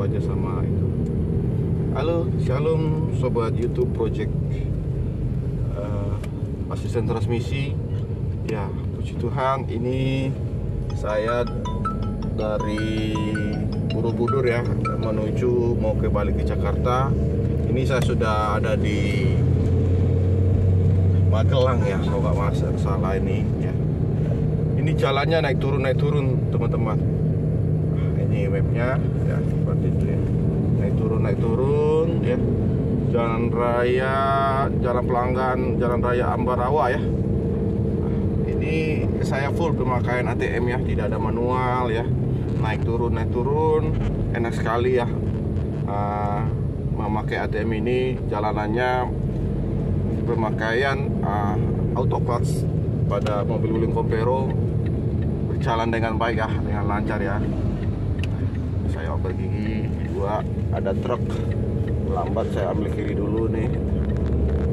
aja sama itu. Halo, shalom sobat YouTube Project asisten transmisi. Ya, puji Tuhan, ini saya dari Borobudur ya, menuju mau balik ke Jakarta. Ini saya sudah ada di Magelang ya, kalau nggak salah ini ya. Ini jalannya naik turun teman-teman. Ini webnya ya, seperti itu ya. Naik turun ya. Jalan raya, jalan pelanggan, jalan raya Ambarawa ya. Ini saya full pemakaian ATM ya, tidak ada manual ya. Naik turun, enak sekali ya. Memakai ATM ini, jalanannya pemakaian autoclass pada mobil Wuling Compero berjalan dengan baik ya, dengan lancar ya. Saya oper gigi 2, ada truk lambat, saya ambil kiri dulu nih,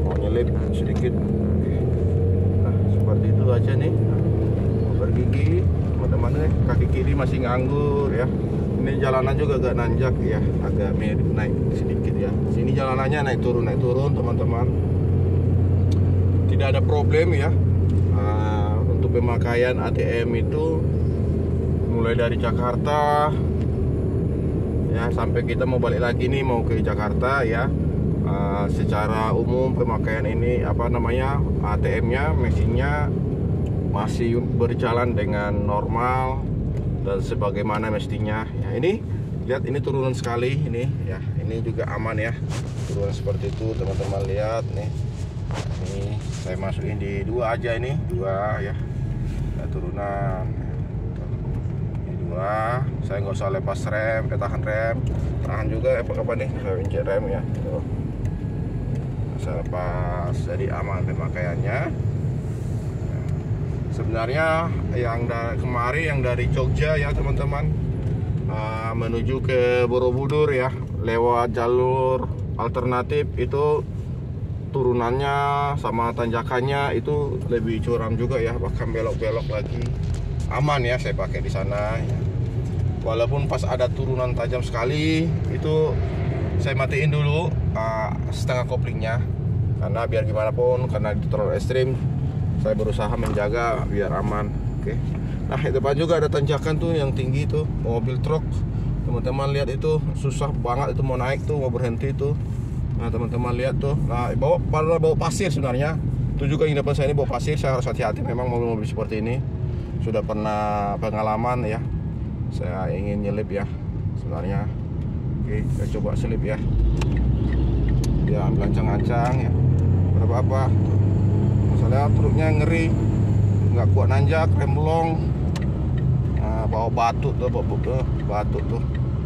mau nyelip sedikit. Nah, seperti itu aja nih, oper gigi teman-teman nih. Kaki kiri masih nganggur ya. Ini jalanan juga agak nanjak ya, agak mirip naik sedikit ya. Sini jalanannya naik turun teman-teman. Tidak ada problem ya. Untuk pemakaian ATM itu mulai dari Jakarta ya, sampai kita mau balik lagi nih, mau ke Jakarta ya. Secara umum pemakaian ini ATM-nya, mesinnya masih berjalan dengan normal dan sebagaimana mestinya ya. Ini lihat, ini turunan sekali ini ya. Ini juga aman ya, turunan seperti itu teman-teman. Lihat nih, ini saya masukin di 2 aja, ini 2 ya, turunan ini 2. Saya nggak usah lepas rem, tahan juga apa nih, saya injek rem ya tuh. Saya lepas, jadi aman pemakaiannya. Sebenarnya yang kemarin yang dari Jogja ya teman-teman, menuju ke Borobudur ya, lewat jalur alternatif itu turunannya sama tanjakannya itu lebih curam juga ya, bahkan belok-belok lagi. Aman ya saya pakai di sana ya. Walaupun pas ada turunan tajam sekali itu saya matiin dulu setengah koplingnya, karena biar gimana pun, karena itu terlalu ekstrim, saya berusaha menjaga biar aman. Oke. Nah, di depan juga ada tanjakan tuh yang tinggi tuh, mobil truk. Teman-teman lihat itu, susah banget itu mau naik tuh, mau berhenti tuh. Nah, teman-teman lihat tuh. Nah, bawa pasir sebenarnya. Itu juga yang depan saya ini bawa pasir, saya harus hati-hati memang mobil-mobil seperti ini. Sudah pernah pengalaman ya. Saya ingin nyelip ya sebenarnya. Oke, saya coba selip ya. Dia ambil ancang-ancang ya. Berapa-apa. Masalahnya truknya ngeri, nggak kuat nanjak, rem blong. Nah, bawa batu tuh,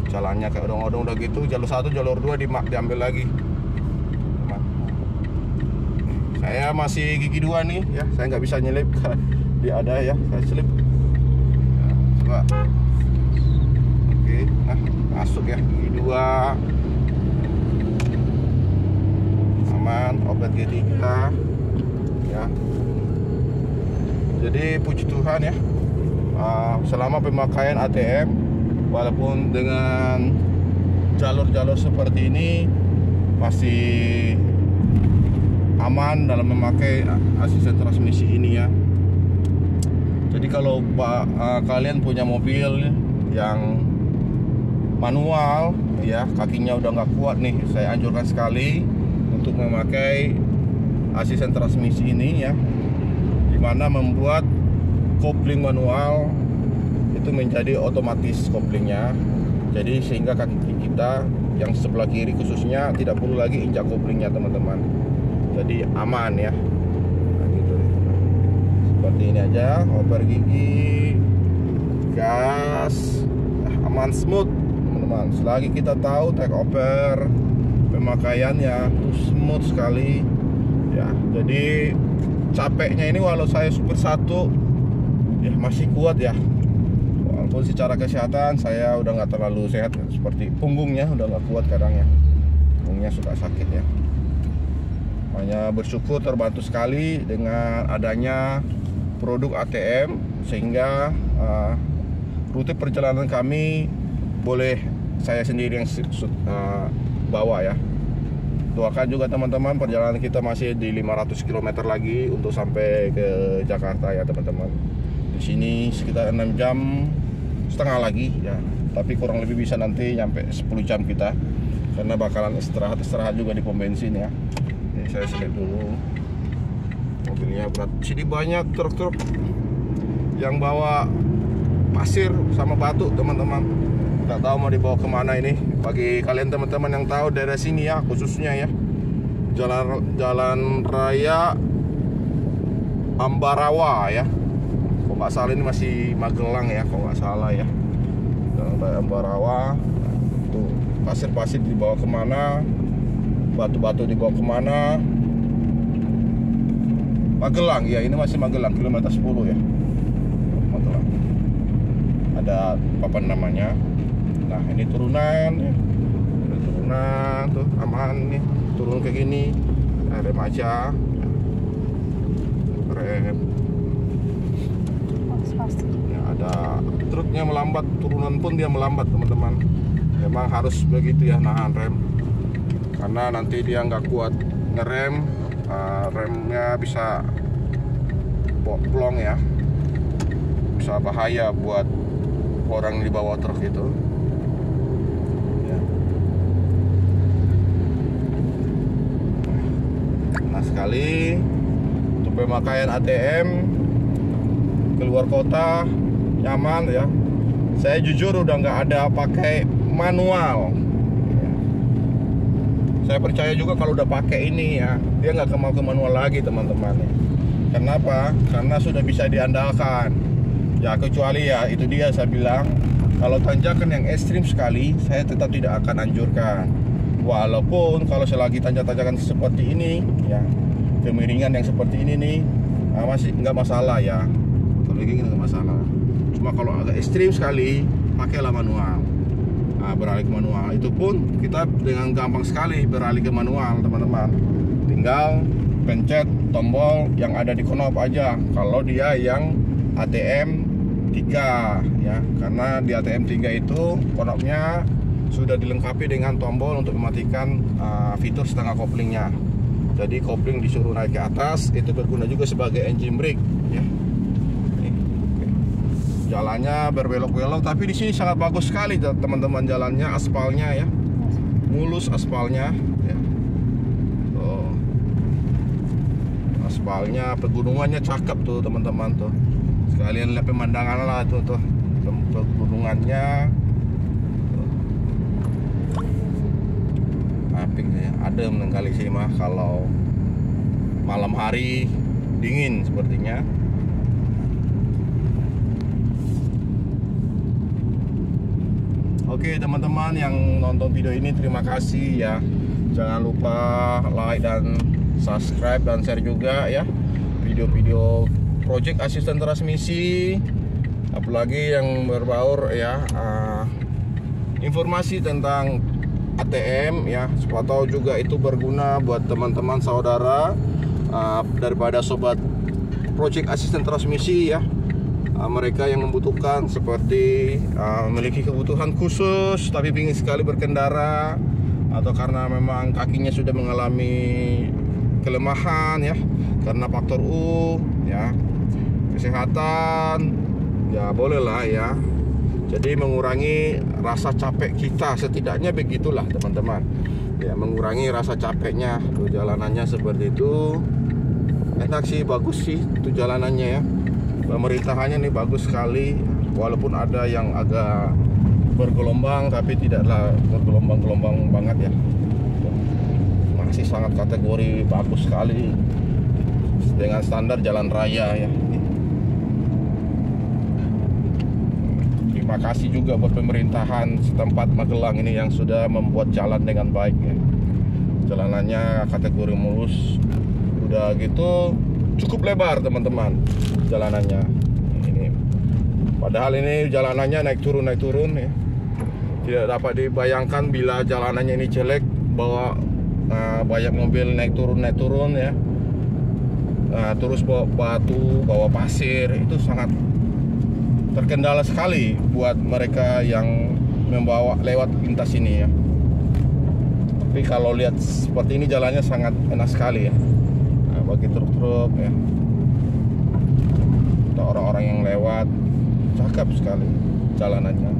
jalannya kayak odong-odong udah gitu. Jalur 1, jalur 2 diambil lagi. Nah, saya masih gigi 2 nih ya, saya nggak bisa nyelip. Dia ada ya, saya selip. Nah, coba. Oke, nah masuk ya, gigi 2 aman, obat gigi kita ya. Jadi puji Tuhan ya, selama pemakaian ATM, walaupun dengan jalur-jalur seperti ini, masih aman dalam memakai asisten transmisi ini ya. Jadi kalau kalian punya mobil yang manual ya, kakinya udah nggak kuat nih, saya anjurkan sekali untuk memakai asisten transmisi ini ya, dimana membuat kopling manual itu menjadi otomatis koplingnya. Jadi sehingga kaki kita yang sebelah kiri khususnya tidak perlu lagi injak koplingnya teman-teman. Jadi aman ya. Nah, gitu. Seperti ini aja, oper gigi, gas, aman, smooth teman-teman. Selagi kita tahu take over pemakaiannya smooth sekali ya. Jadi capeknya ini walau saya super 1 ya masih kuat ya. Walaupun secara kesehatan saya udah nggak terlalu sehat, seperti punggungnya udah nggak kuat kadang ya, punggungnya suka sakit ya. Makanya bersyukur terbantu sekali dengan adanya produk ATM, sehingga rute perjalanan kami boleh saya sendiri yang bawa ya. Doakan juga teman-teman, perjalanan kita masih di 500 km lagi untuk sampai ke Jakarta ya teman-teman. Di sini sekitar 6 jam setengah lagi ya, tapi kurang lebih bisa nanti nyampe 10 jam kita, karena bakalan istirahat juga di pom bensin ya. Ini saya selip dulu. Mobilnya berat, sini banyak truk-truk yang bawa pasir sama batu teman-teman. Nggak tahu mau dibawa kemana ini. Bagi kalian teman-teman yang tahu daerah sini ya, khususnya ya, jalan raya Ambarawa ya, kalau nggak salah ini masih Magelang ya, kalau nggak salah ya. Jalan raya Ambarawa, tuh pasir-pasir dibawa kemana, batu-batu dibawa kemana. Magelang ya, ini masih Magelang, kilometer 10 ya, Magelang. Ada papan namanya. Nah ini turunan ya. Ini turunan tuh aman nih, turun kayak gini. Nah, rem aja, rem. Ya, ada truknya melambat, turunan pun dia melambat teman-teman. Memang harus begitu ya, nahan rem, karena nanti dia nggak kuat ngerem. Remnya bisa plong ya, bisa bahaya buat orang di bawah truk itu ya. Nah sekali untuk pemakaian ATM keluar kota nyaman ya. Saya jujur udah nggak ada pakai manual. Saya percaya juga kalau udah pakai ini ya, dia nggak mau ke manual lagi teman-teman. Kenapa? Karena sudah bisa diandalkan. Ya kecuali ya itu dia saya bilang, kalau tanjakan yang ekstrim sekali, saya tetap tidak akan anjurkan. Walaupun kalau selagi tanjakan seperti ini ya, kemiringan yang seperti ini nih, masih nggak masalah ya. Kalau ini nggak masalah. Cuma kalau agak ekstrim sekali, pakailah manual. Beralih ke manual itu pun kita dengan gampang sekali beralih ke manual teman-teman. Tinggal pencet tombol yang ada di knob aja kalau dia yang ATM 3 ya, karena di ATM 3 itu knobnya sudah dilengkapi dengan tombol untuk mematikan fitur setengah koplingnya. Jadi kopling disuruh naik ke atas, itu berguna juga sebagai engine brake ya. Jalannya berbelok-belok, tapi di sini sangat bagus sekali teman-teman, jalannya, aspalnya ya, mulus aspalnya ya. Tuh. Aspalnya, pegunungannya cakep tuh teman-teman tuh. Sekalian lihat pemandangan lah tuh pegunungannya. Apik ya, adem kali sih mah kalau malam hari dingin sepertinya. Oke teman-teman yang nonton video ini, terima kasih ya. Jangan lupa like dan subscribe dan share juga ya video-video project asisten transmisi, apalagi yang berbaur ya, informasi tentang ATM ya. Siapa tahu juga itu berguna buat teman-teman saudara, daripada sobat project asisten transmisi ya. Mereka yang membutuhkan, seperti memiliki kebutuhan khusus tapi ingin sekali berkendara, atau karena memang kakinya sudah mengalami kelemahan ya, karena faktor ya, kesehatan ya, bolehlah ya. Jadi mengurangi rasa capek kita, setidaknya begitulah teman-teman ya, mengurangi rasa capeknya. Tuh jalanannya seperti itu, enak sih, bagus sih itu jalanannya ya. Pemerintahannya nih bagus sekali, walaupun ada yang agak bergelombang, tapi tidaklah bergelombang-gelombang banget ya. Masih sangat kategori bagus sekali dengan standar jalan raya ya. Terima kasih juga buat pemerintahan setempat Magelang ini yang sudah membuat jalan dengan baik ya. Jalanannya kategori mulus, udah gitu cukup lebar teman-teman jalanannya ini. Padahal ini jalanannya naik turun ya. Tidak dapat dibayangkan bila jalanannya ini jelek, bawa banyak mobil naik turun ya. Terus bawa batu, bawa pasir, itu sangat terkendala sekali buat mereka yang membawa lewat lintas ini ya. Tapi kalau lihat seperti ini jalannya sangat enak sekali ya. Nah, bagi truk-truk ya, atau orang-orang yang lewat, cakep sekali jalanannya.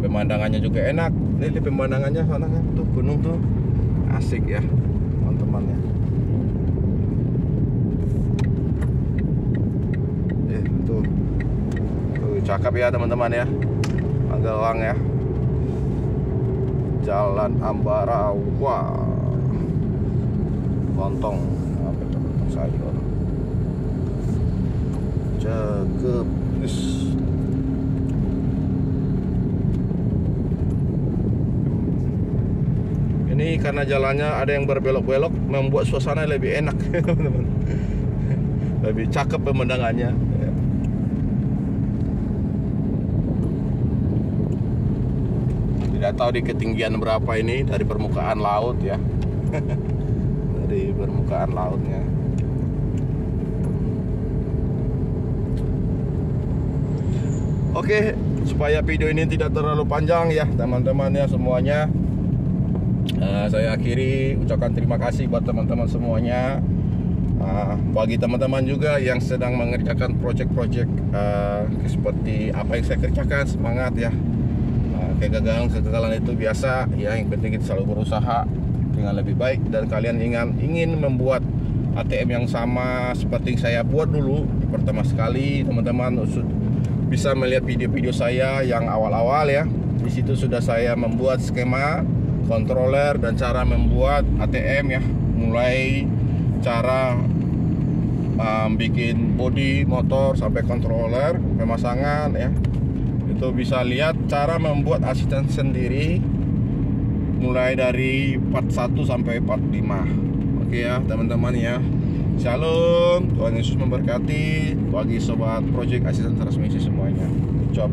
Pemandangannya juga enak. Ini pemandangannya sana kan, tuh gunung tuh asik ya teman-teman ya. Tuh cakep ya teman-teman ya, Magelang ya, Jalan Ambarawa, lontong apa itu, lontong sayur, cakep. Ini karena jalannya ada yang berbelok-belok, membuat suasana lebih enak teman-teman. Lebih cakep pemandangannya ya. Tidak tahu di ketinggian berapa ini dari permukaan laut ya. Dari permukaan lautnya. Oke, supaya video ini tidak terlalu panjang ya teman-teman ya semuanya, saya akhiri ucapkan terima kasih buat teman-teman semuanya. Bagi teman-teman juga yang sedang mengerjakan project-project seperti apa yang saya kerjakan, semangat ya. Kegagalan itu biasa ya, yang penting kita selalu berusaha dengan lebih baik. Dan kalian ingin membuat ATM yang sama seperti yang saya buat dulu di pertama sekali, teman-teman bisa melihat video-video saya yang awal-awal ya. Di situ sudah saya membuat skema controller dan cara membuat ATM ya, mulai cara bikin bodi motor sampai controller, pemasangan ya. Itu bisa lihat cara membuat asisten sendiri mulai dari part 1 sampai part 5. Oke ya teman-teman ya. Shalom, Tuhan Yesus memberkati bagi sobat project asisten transmisi semuanya. Good job.